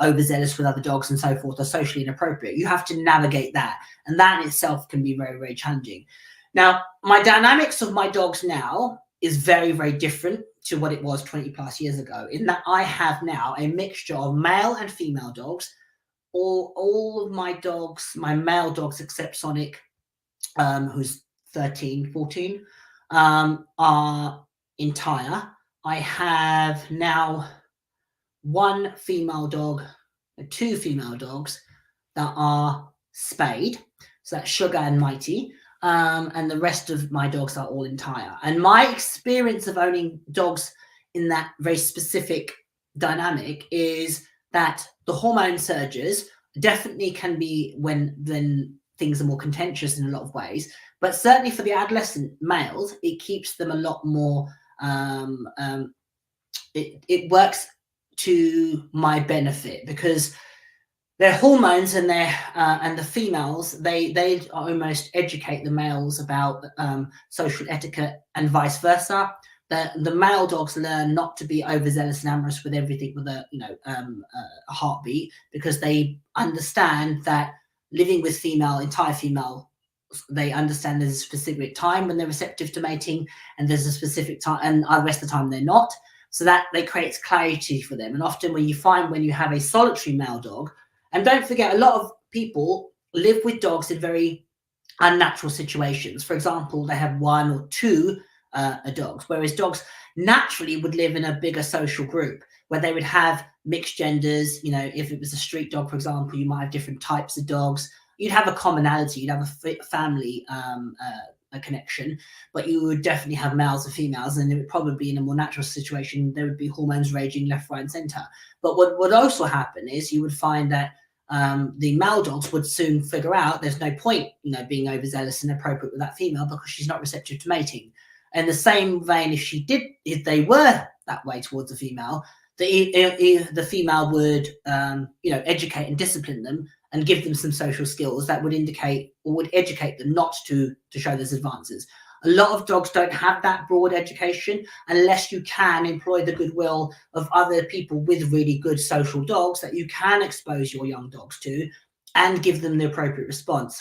overzealous with other dogs and so forth, or socially inappropriate. You have to navigate that. And that in itself can be very, very challenging. Now, my dynamics of my dogs now is very, very different to what it was 20 plus years ago, in that I have now a mixture of male and female dogs. All of my dogs, my male dogs, except Sonic, who's 13, 14, are entire. I have now one female dog, 2 female dogs that are spayed. So that's Sugar and Mighty. And the rest of my dogs are all entire. And my experience of owning dogs in that very specific dynamic is that the hormone surges definitely can be when things are more contentious in a lot of ways, but certainly for the adolescent males, it keeps them a lot more. It works to my benefit because their hormones and the females they almost educate the males about social etiquette and vice versa. The male dogs learn not to be overzealous and amorous with everything with a a heartbeat, because they understand that living with entire female, they understand there's a specific time when they're receptive to mating, and there's a specific time, and the rest of the time they're not. So that they creates clarity for them. And often when you have a solitary male dog, and don't forget, a lot of people live with dogs in very unnatural situations. For example, they have 1 or 2 dogs, whereas dogs naturally would live in a bigger social group where they would have mixed genders. If it was a street dog, for example, you might have different types of dogs. You'd have a commonality. You'd have a family a connection, but you would definitely have males and females, and it would probably be in a more natural situation. There would be hormones raging left, right, and center. But what would also happen is you would find that the male dogs would soon figure out there's no point, being overzealous and inappropriate with that female because she's not receptive to mating. In the same vein, if they were that way towards the female, the female would, educate and discipline them and give them some social skills that would indicate or would educate them not to show those advances. A lot of dogs don't have that broad education unless you can employ the goodwill of other people with really good social dogs that you can expose your young dogs to and give them the appropriate response.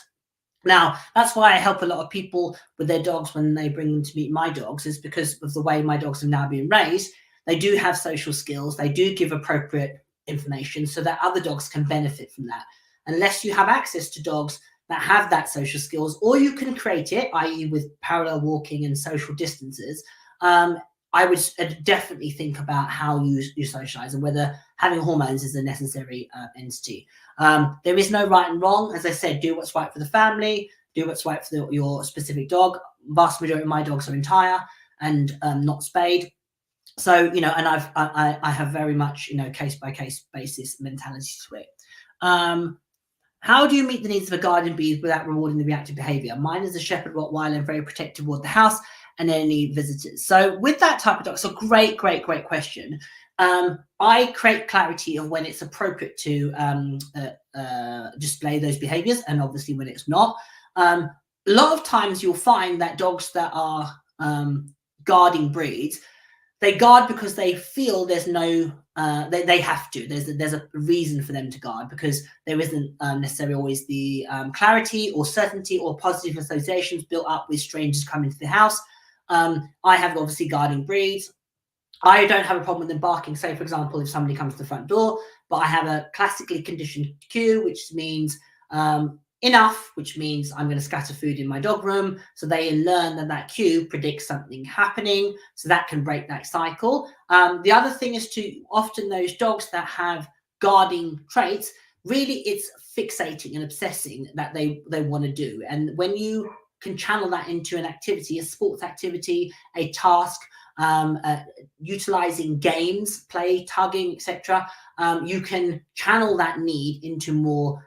Now, that's why I help a lot of people with their dogs when they bring them to meet my dogs, is because of the way my dogs have now been raised. They do have social skills. They do give appropriate information so that other dogs can benefit from that. Unless you have access to dogs that have that social skills, or you can create it, i.e. with parallel walking and social distances, I would definitely think about how you socialize and whether having hormones is a necessary entity. There is no right and wrong. As I said, do what's right for the family, do what's right for your specific dog. Vast majority of my dogs are entire and not spayed. So, and I have very much, case by case basis mentality to it. How do you meet the needs of a guardian breed without rewarding the reactive behavior? Mine is a shepherd Rottweiler and very protective toward the house and any visitors. So with that type of dog, it's a great question. I create clarity of when it's appropriate to display those behaviors, and obviously when it's not. A lot of times you'll find that dogs that are guarding breeds, they guard because they feel there's no, they have to. There's a reason for them to guard, because there isn't necessarily always the clarity or certainty or positive associations built up with strangers coming to the house. I have obviously guarding breeds. I don't have a problem with them barking. Say, for example, if somebody comes to the front door, but I have a classically conditioned cue, which means enough, which means I'm going to scatter food in my dog room. So they learn that cue predicts something happening. So that can break that cycle. The other thing is often those dogs that have guarding traits, really it's fixating and obsessing that they want to do. And when you can channel that into an activity, a sports activity, a task, utilizing games, play, tugging, etc., you can channel that need into more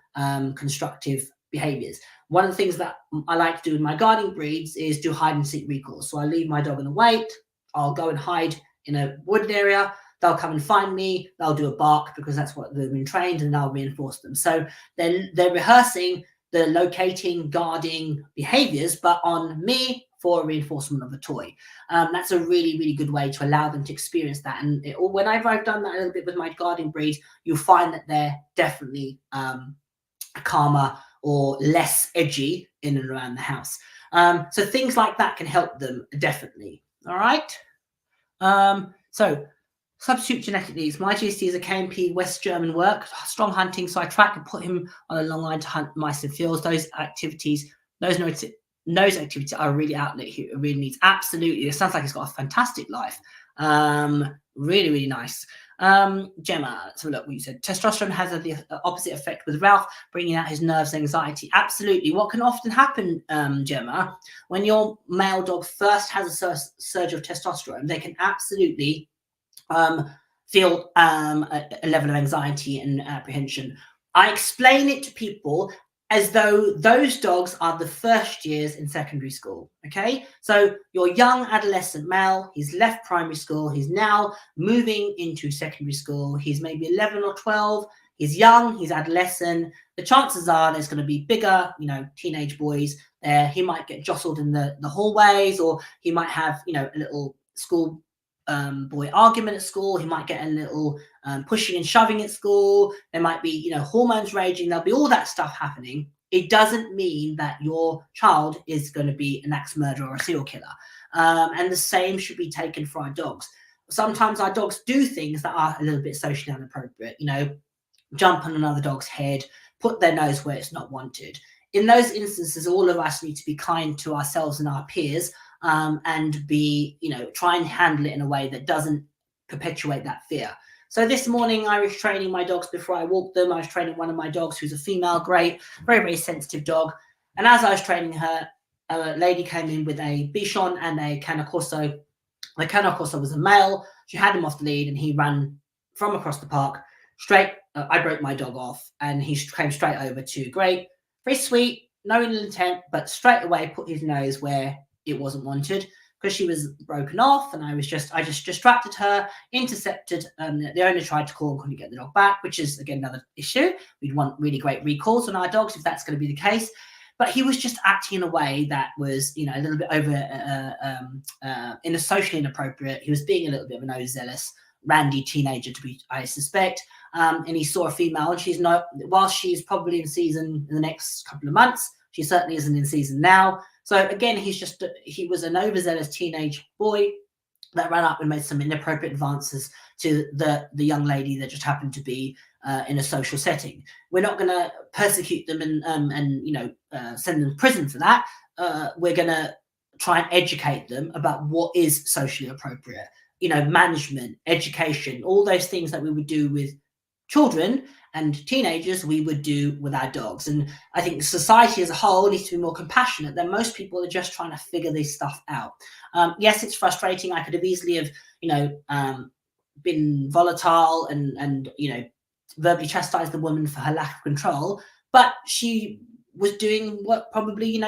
constructive behaviors. One of the things that I like to do with my guarding breeds is do hide and seek recalls. So I leave my dog in a wait. I'll go and hide in a wooded area. They'll come and find me. They'll do a bark because that's what they've been trained, and I'll reinforce them. So they're rehearsing the locating, guarding behaviors, but on me for reinforcement of a toy. That's a really, really good way to allow them to experience that. And whenever I've done that a little bit with my guarding breed, you'll find that they're definitely calmer or less edgy in and around the house. So things like that can help them definitely. All right. So substitute genetic needs. My GC is a KMP West German work, strong hunting. So I track and put him on a long line to hunt mice in fields. Those activities are really outlet he really needs. Absolutely. It sounds like he's got a fantastic life. Really, really nice. Gemma, let's have a look what you said. Testosterone has the opposite effect with Ralph, bringing out his nerves and anxiety. Absolutely. What can often happen, Gemma, when your male dog first has a surge of testosterone, they can absolutely feel a level of anxiety and apprehension. I explain it to people as though those dogs are the first years in secondary school. Okay, so your young adolescent male, he's left primary school, he's now moving into secondary school, he's maybe 11 or 12, he's young, he's adolescent. The chances are there's going to be bigger, teenage boys there. He might get jostled in the hallways, or he might have, a little school boy argument at school. He might get a little pushing and shoving at school. There might be, hormones raging. There'll be all that stuff happening. It doesn't mean that your child is going to be an axe murderer or a serial killer. And the same should be taken for our dogs. Sometimes our dogs do things that are a little bit socially inappropriate, jump on another dog's head, put their nose where it's not wanted. In those instances, all of us need to be kind to ourselves and our peers, and be, try and handle it in a way that doesn't perpetuate that fear. So this morning I was training my dogs before I walked them. I was training one of my dogs who's a female, great, very, very sensitive dog. And as I was training her, a lady came in with a Bichon and a Canin Corso. The Canin Corso was a male. She had him off the lead and he ran from across the park straight. I broke my dog off and he came straight over to great, very sweet, no ill intent, but straight away put his nose where it wasn't wanted because she was broken off, and I just distracted her, intercepted. The owner tried to call and couldn't get the dog back, which is again another issue. We'd want really great recalls on our dogs if that's going to be the case. But he was just acting in a way that was, a little bit over, in a socially inappropriate. He was being a little bit of an overzealous, randy teenager, I suspect. And he saw a female, and she's not. While she's probably in season in the next couple of months, she certainly isn't in season now. So again, he was an overzealous teenage boy that ran up and made some inappropriate advances to the young lady that just happened to be in a social setting. We're not going to persecute them and send them to prison for that. We're going to try and educate them about what is socially appropriate. Management, education, all those things that we would do with children and teenagers, we would do with our dogs. And I think society as a whole needs to be more compassionate. Than most people are just trying to figure this stuff out. Yes, it's frustrating. I could have easily have, been volatile and verbally chastised the woman for her lack of control, but she was doing what probably,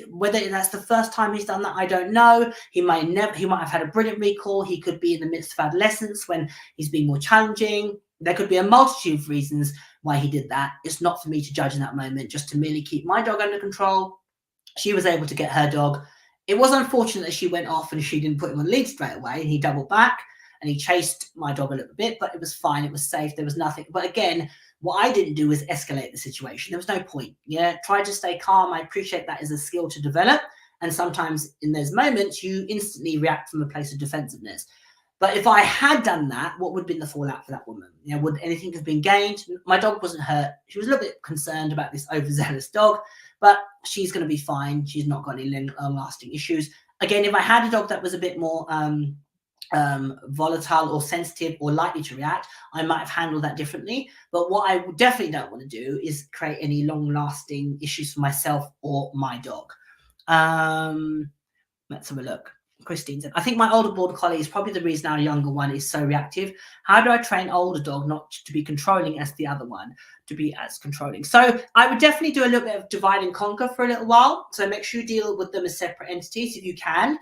whether that's the first time he's done that, I don't know. He might have had a brilliant recall. He could be in the midst of adolescence when he's being more challenging. There could be a multitude of reasons why he did that. It's not for me to judge in that moment, just to merely keep my dog under control. She was able to get her dog. It was unfortunate that she went off and she didn't put him on lead straight away, and he doubled back and he chased my dog a little bit, but it was fine. It was safe. There was nothing. But again, what I didn't do was escalate the situation. There was no point. Try to stay calm. I appreciate that is a skill to develop. And sometimes in those moments, you instantly react from a place of defensiveness. But if I had done that, what would have been the fallout for that woman? Would anything have been gained? My dog wasn't hurt. She was a little bit concerned about this overzealous dog, but she's going to be fine. She's not got any long-lasting issues. Again, if I had a dog that was a bit more volatile or sensitive or likely to react, I might have handled that differently. But what I definitely don't want to do is create any long-lasting issues for myself or my dog. Let's have a look. Christine said, I think my older border collie is probably the reason our younger one is so reactive. How do I train older dog not to be controlling as the other one, to be as controlling? So I would definitely do a little bit of divide and conquer for a little while. So make sure you deal with them as separate entities if you can.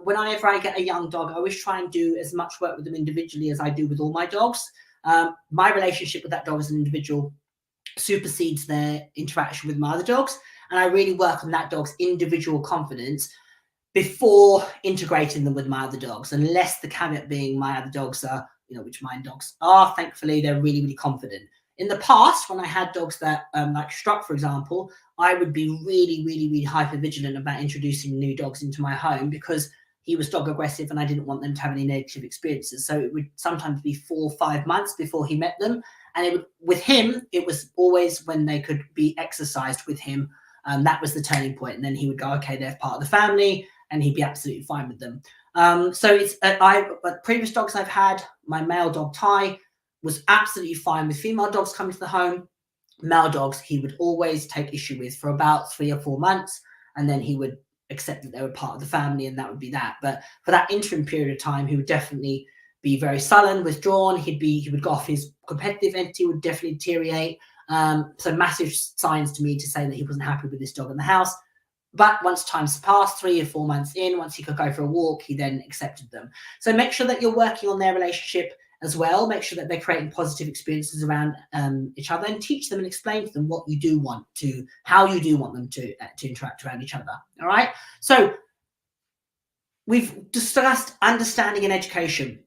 Whenever I get a young dog, I always try and do as much work with them individually as I do with all my dogs. My relationship with that dog as an individual supersedes their interaction with my other dogs. And I really work on that dog's individual confidence before integrating them with my other dogs, unless the caveat being my other dogs are, which mine dogs are, thankfully, they're really, really confident. In the past, when I had dogs that, like Struck, for example, I would be really, really, really hyper vigilant about introducing new dogs into my home because he was dog aggressive and I didn't want them to have any negative experiences. So it would sometimes be 4 or 5 months before he met them. And with him, it was always when they could be exercised with him. That was the turning point. And then he would go, okay, they're part of the family, and he'd be absolutely fine with them. So it's previous dogs I've had, my male dog Ty was absolutely fine with female dogs coming to the home. Male dogs he would always take issue with for about 3 or 4 months, and then he would accept that they were part of the family, and that would be that. But for that interim period of time, he would definitely be very sullen, withdrawn. He would go off. His competitive entity would definitely deteriorate. So massive signs to me to say that he wasn't happy with this dog in the house. But once time's passed, 3 or 4 months in, once he could go for a walk, he then accepted them. So make sure that you're working on their relationship as well. Make sure that they're creating positive experiences around each other, and teach them and explain to them what you do want to, how you do want them to interact around each other. All right. So we've discussed understanding and education.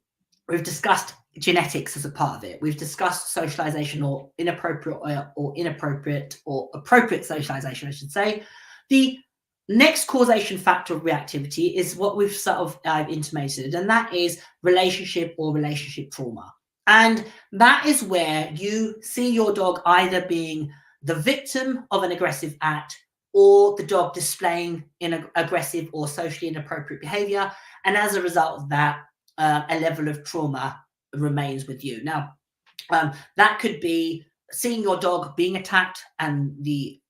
We've discussed genetics as a part of it. We've discussed socialization, or inappropriate or appropriate socialization, I should say. The next causation factor of reactivity is what we've sort of intimated, and that is relationship or relationship trauma. And that is where you see your dog either being the victim of an aggressive act, or the dog displaying aggressive or socially inappropriate behavior. And as a result of that, a level of trauma remains with you. Now, that could be seeing your dog being attacked and the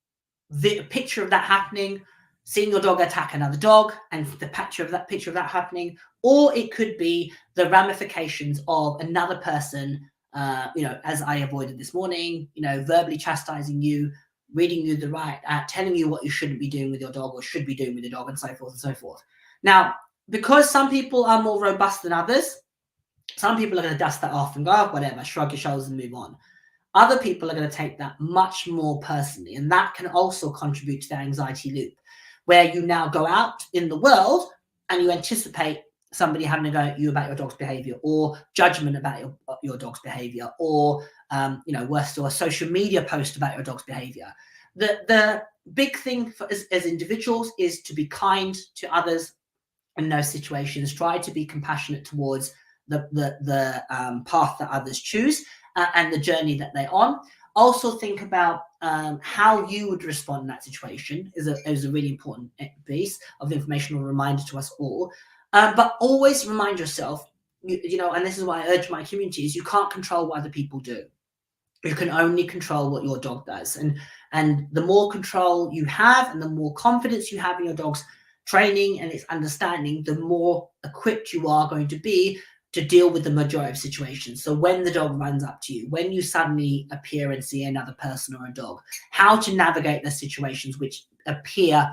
picture of that happening, seeing your dog attack another dog and the picture of that happening, or it could be the ramifications of another person, as I avoided this morning, verbally chastising you, reading you the right, telling you what you shouldn't be doing with your dog or should be doing with your dog, and so forth and so forth. Now, because some people are more robust than others, some people are going to dust that off and go, oh, whatever, shrug your shoulders and move on. Other people are going to take that much more personally, and that can also contribute to the anxiety loop, where you now go out in the world and you anticipate somebody having a go at you about your dog's behavior, or judgment about your dog's behavior, or worse still, a social media post about your dog's behavior. The big thing for as individuals is to be kind to others in those situations. Try to be compassionate towards the path that others choose, and the journey that they're on. Also think about how you would respond in that situation is a really important piece of information, or reminder to us all. But always remind yourself, and this is why I urge my community, is you can't control what other people do. You can only control what your dog does. And the more control you have and the more confidence you have in your dog's training and its understanding, the more equipped you are going to be to deal with the majority of situations. So when the dog runs up to you, when you suddenly appear and see another person or a dog, how to navigate the situations which appear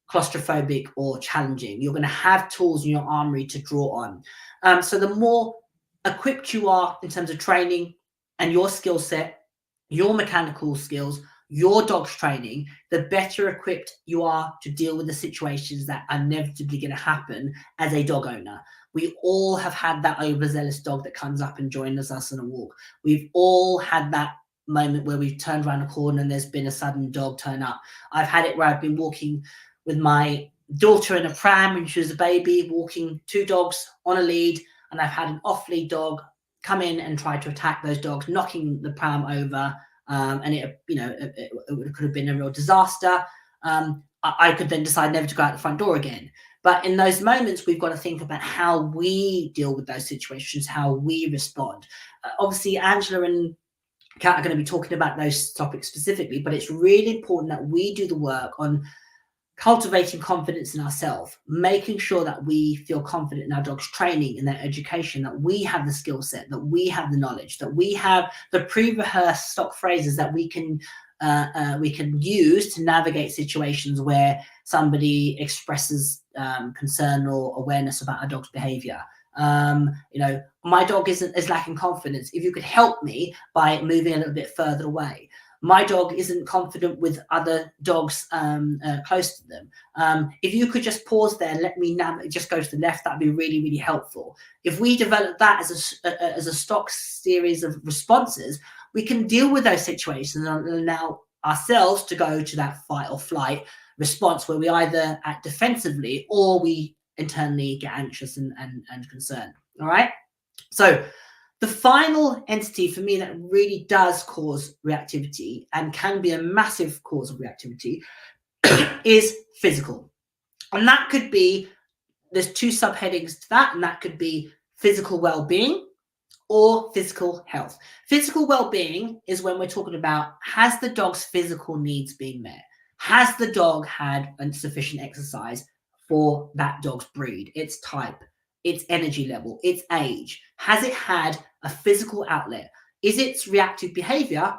claustrophobic or challenging. You're going to have tools in your armory to draw on. So the more equipped you are in terms of training and your skill set, your mechanical skills, your dog's training, the better equipped you are to deal with the situations that are inevitably going to happen as a dog owner. We all have had that overzealous dog that comes up and joins us on a walk. We've all had that moment where we've turned around a corner and there's been a sudden dog turn up. I've had it where I've been walking with my daughter in a pram when she was a baby, walking 2 dogs on a lead, and I've had an off-lead dog come in and try to attack those dogs, knocking the pram over, and it could have been a real disaster. I could then decide never to go out the front door again. But in those moments, we've got to think about how we deal with those situations, how we respond. Obviously, Angela and Kat are going to be talking about those topics specifically, but it's really important that we do the work on cultivating confidence in ourselves, making sure that we feel confident in our dog's training, in their education, that we have the skill set, that we have the knowledge, that we have the pre-rehearsed stock phrases that we can use to navigate situations where somebody expresses concern or awareness about a dog's behavior. My dog is lacking confidence. If you could help me by moving a little bit further away. My dog isn't confident with other dogs close to them. If you could just pause there and let me just go to the left, that'd be really, really helpful. If we develop that as a stock series of responses, we can deal with those situations and allow ourselves to go to that fight or flight response where we either act defensively or we internally get anxious and concerned. All right. So the final entity for me that really does cause reactivity and can be a massive cause of reactivity is physical. And that could be there's two subheadings to that, and that could be physical well-being or physical health. Physical well-being is when we're talking about, has the dog's physical needs been met? Has the dog had sufficient exercise for that dog's breed, its type, its energy level, its age? Has it had a physical outlet? Is its reactive behavior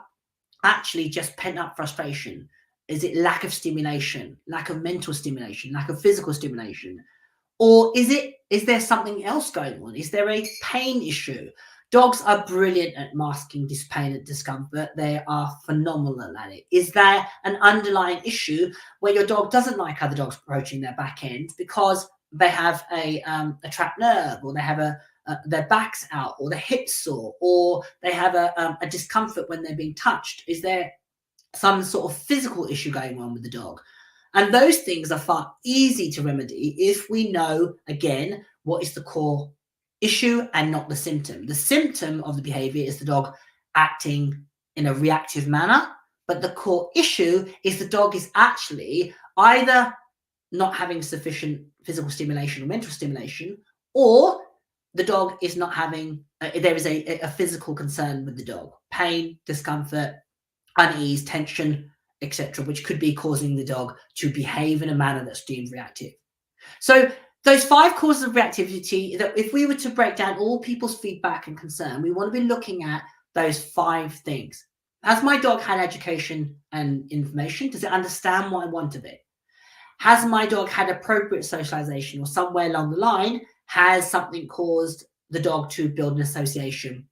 actually just pent up frustration? Is it lack of stimulation, lack of mental stimulation, lack of physical stimulation? Or is there something else going on? Is there a pain issue? Dogs are brilliant at masking this pain and discomfort. They are phenomenal at it. Is there an underlying issue where your dog doesn't like other dogs approaching their back end because they have a trapped nerve, or they have their back's out, or their hips sore, or they have a discomfort when they're being touched? Is there some sort of physical issue going on with the dog? And those things are far easy to remedy if we know, again, what is the core issue and not the symptom. The symptom of the behavior is the dog acting in a reactive manner, but the core issue is the dog is actually either not having sufficient physical stimulation or mental stimulation, or the dog is not having, there is a physical concern with the dog, pain, discomfort, unease, tension, etc., which could be causing the dog to behave in a manner that's deemed reactive. So those 5 causes of reactivity, that if we were to break down all people's feedback and concern, we want to be looking at those 5 things. Has my dog had education and information? Does it understand what I want of it? Has my dog had appropriate socialization, or somewhere along the line has something caused the dog to build an association,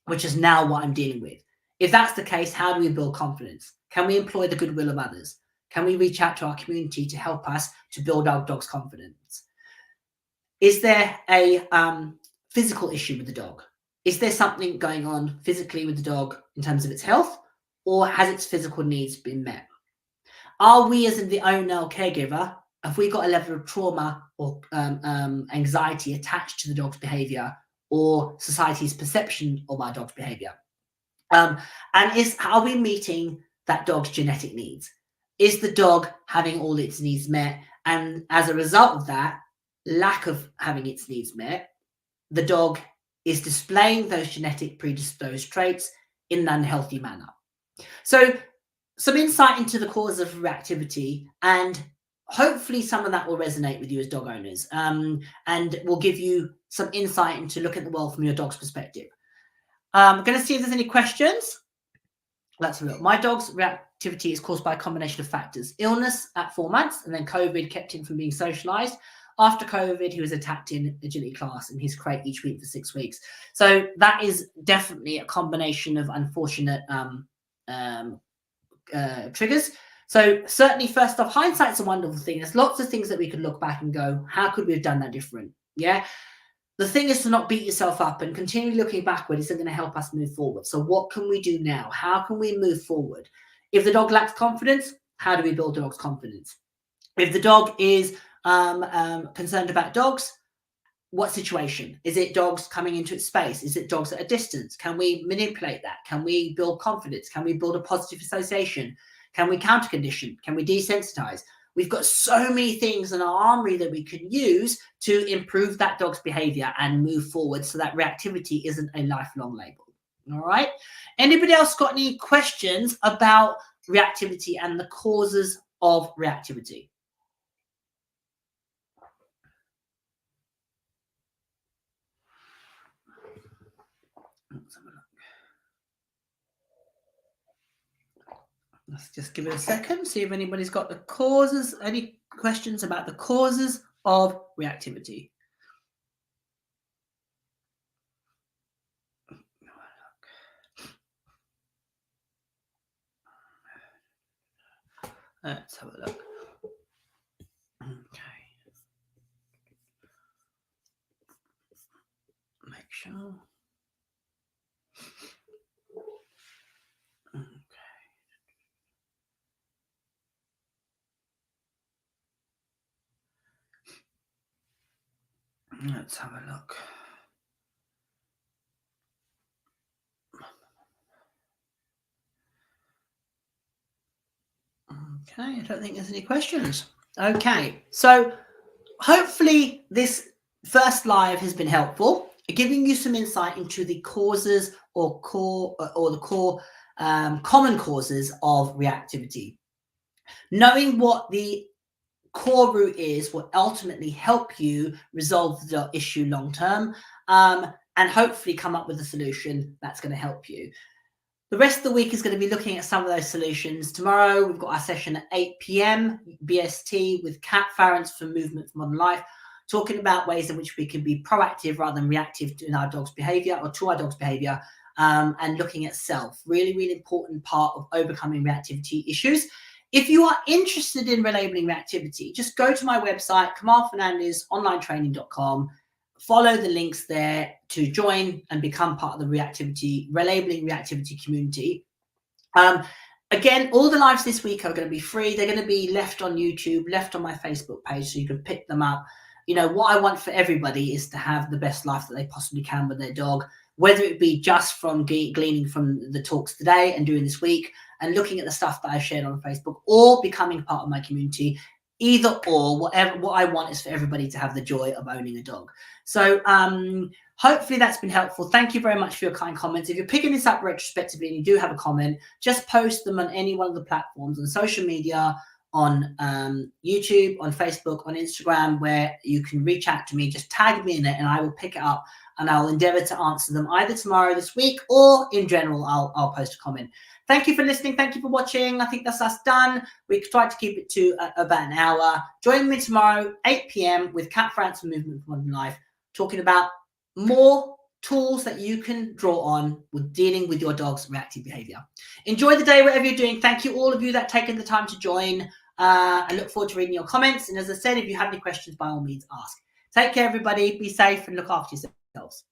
which is now what I'm dealing with? If that's the case, how do we build confidence? Can we employ the goodwill of others? Can we reach out to our community to help us to build our dog's confidence? Is there a physical issue with the dog? Is there something going on physically with the dog in terms of its health, or has its physical needs been met? Are we, as the owner or caregiver, have we got a level of trauma or anxiety attached to the dog's behavior, or society's perception of our dog's behavior? And are we meeting that dog's genetic needs? Is the dog having all its needs met? And as a result of that lack of having its needs met, the dog is displaying those genetic predisposed traits in an unhealthy manner. So some insight into the cause of reactivity, and hopefully some of that will resonate with you as dog owners, and will give you some insight into look at the world from your dog's perspective. I'm going to see if there's any questions. Let's have a look. My dog's reactivity is caused by a combination of factors. Illness at 4 months, and then COVID kept him from being socialized. After COVID, he was attacked in agility class in his crate each week for 6 weeks. So that is definitely a combination of unfortunate triggers. So certainly, first off, hindsight's a wonderful thing. There's lots of things that we could look back and go, how could we have done that different? Yeah. The thing is to not beat yourself up and continue looking backward isn't going to help us move forward. So what can we do now? How can we move forward? If the dog lacks confidence, how do we build the dog's confidence? If the dog is concerned about dogs, what situation? Is it dogs coming into its space? Is it dogs at a distance? Can we manipulate that? Can we build confidence? Can we build a positive association? Can we counter condition? Can we desensitize? We've got so many things in our armory that we can use to improve that dog's behavior and move forward so that reactivity isn't a lifelong label. All right. Anybody else got any questions about reactivity and the causes of reactivity? Let's just give it a second, see if anybody's got the causes, any questions about the causes of reactivity. Let's have a look. Okay. Make sure. Okay. Let's have a look. Okay, I don't think there's any questions. Okay, so hopefully this first live has been helpful, giving you some insight into the causes or the core common causes of reactivity. Knowing what the core root is will ultimately help you resolve the issue long term, and hopefully come up with a solution that's going to help you. The rest of the week is going to be looking at some of those solutions. Tomorrow, we've got our session at 8 p.m. BST with Kat Farrens from Movement for Modern Life, talking about ways in which we can be proactive rather than reactive in our dog's behavior or to our dog's behavior, and looking at self. Really, really important part of overcoming reactivity issues. If you are interested in relabelling reactivity, just go to my website, kamalfernandezonlinetraining.com. Follow the links there to join and become part of the relabelling reactivity community. Again, all the lives this week are going to be free. They're going to be left on YouTube, left on my Facebook page, so you can pick them up. You know, what I want for everybody is to have the best life that they possibly can with their dog, whether it be just from gleaning from the talks today and doing this week and looking at the stuff that I shared on Facebook, or becoming part of my community. Either or, whatever. What I want is for everybody to have the joy of owning a dog. So hopefully that's been helpful. Thank you very much for your kind comments. If you're picking this up retrospectively and you do have a comment, just post them on any one of the platforms, on social media, on YouTube, on Facebook, on Instagram, where you can reach out to me. Just tag me in it and I will pick it up and I'll endeavor to answer them either tomorrow, this week, or in general, I'll post a comment. Thank you for listening. Thank you for watching. I think that's us done. We tried to keep it to about an hour. Join me tomorrow, 8 p.m. with Kat Farrens from Movement for Modern Life, talking about more tools that you can draw on with dealing with your dog's reactive behavior. Enjoy the day, whatever you're doing. Thank you, all of you that have taken the time to join. I look forward to reading your comments. And as I said, if you have any questions, by all means, ask. Take care, everybody. Be safe and look after yourselves.